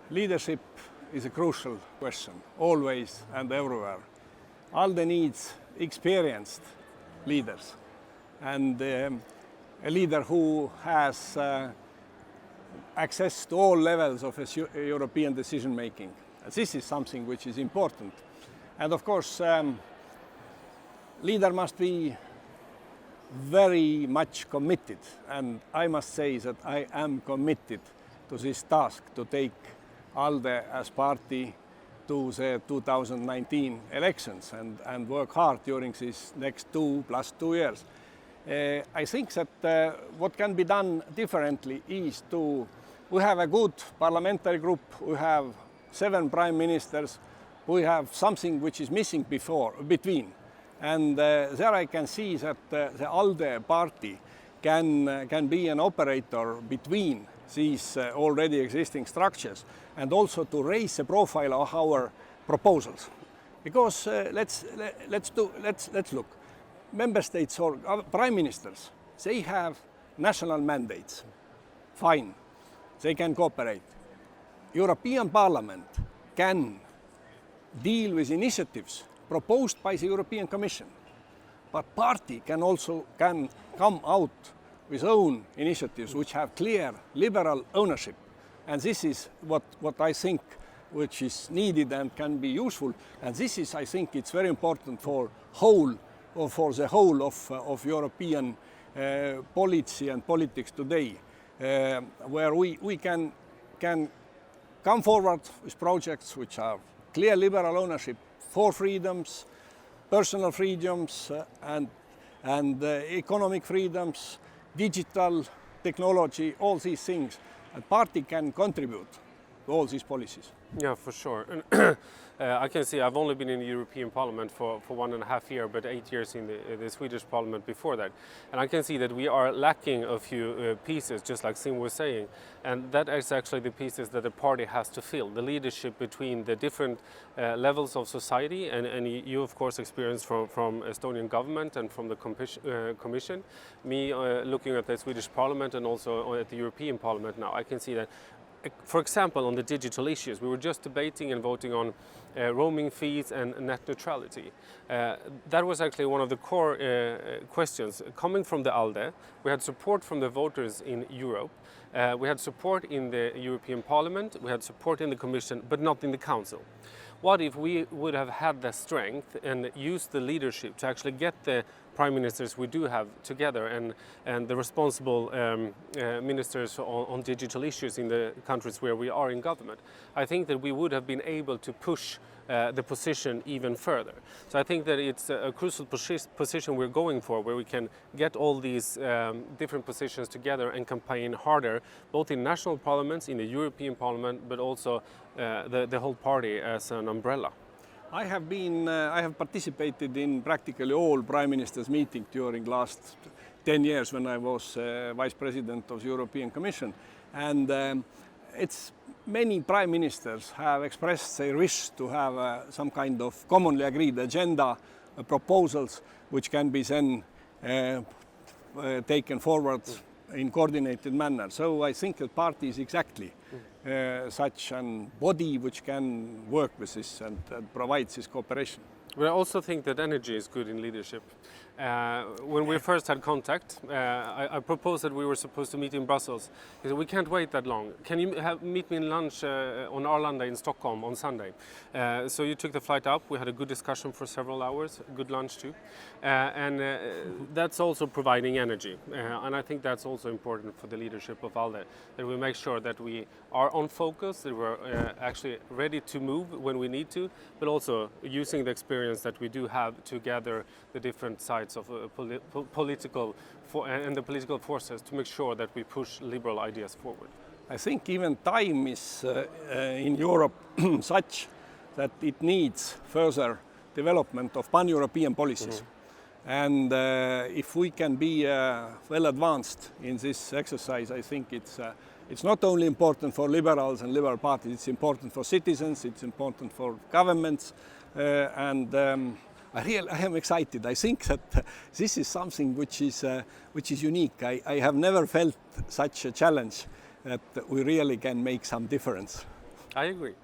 Leadership is a crucial question, always and everywhere. ALDE needs experienced leaders and a leader who has access to all levels of European decision making. This is something which is important. And of course, leader must be very much committed, and I must say that I am committed to this task to take ALDE as party to the 2019 elections and work hard during these next 2+2 years. I think that what can be done differently is we have a good parliamentary group, we have 7 prime ministers, we have something which is missing between. And there I can see that the ALDE Party can be an operator between these already existing structures and also to raise the profile of our proposals. Because let's look. Member states or prime ministers, they have national mandates. Fine, they can cooperate. European Parliament can deal with initiatives proposed by the European Commission, but party can also come out with own initiatives which have clear liberal ownership, and this is what I think which is needed and can be useful, and this is, I think, it's very important for the whole of European policy and politics today, where we can come forward with projects which have clear liberal ownership, 4 freedoms, personal freedoms and economic freedoms, digital technology, all these things. A party can contribute to all these policies. Yeah, for sure. And I can see I've only been in the European Parliament for 1.5 years, but 8 years in the Swedish Parliament before that. And I can see that we are lacking a few pieces, just like Siim was saying. And that is actually the pieces that the party has to fill, the leadership between the different levels of society. And you, of course, experience from Estonian government and from the Commission. Me looking at the Swedish Parliament and also at the European Parliament now, I can see that, for example, on the digital issues, we were just debating and voting on roaming fees and net neutrality. That was actually one of the core questions coming from the ALDE. We had support from the voters in Europe. We had support in the European Parliament. We had support in the Commission, but not in the Council. What if we would have had the strength and used the leadership to actually get the prime ministers we do have together and the responsible ministers on digital issues in the countries where we are in government? I think that we would have been able to push the position even further. So I think that it's a crucial position we're going for, where we can get all these different positions together and campaign harder, both in national parliaments, in the European Parliament, but also the whole party as an umbrella. I have participated in practically all prime ministers' meetings during last 10 years when I was vice president of the European Commission, and it's many prime ministers have expressed their wish to have some kind of commonly agreed agenda, proposals which can be then taken forward in coordinated manner. So I think the party is exactly such a body which can work with this and provides this cooperation. But I also think that energy is good in leadership. When we first had contact, I proposed that we were supposed to meet in Brussels. He said, we can't wait that long. Can you meet me in lunch on Arlanda in Stockholm on Sunday? So you took the flight up. We had a good discussion for several hours, a good lunch too. And that's also providing energy. And I think that's also important for the leadership of ALDE, that we make sure that we are on focus, that we're actually ready to move when we need to, but also using the experience that we do have to gather the different sides of political and the political forces to make sure that we push liberal ideas forward. I think even time is in Europe such that it needs further development of pan-European policies. And if we can be well advanced in this exercise, I think it's not only important for liberals and liberal parties, it's important for citizens, it's important for governments, and I am excited. I think that this is something which is unique. I have never felt such a challenge that we really can make some difference. I agree.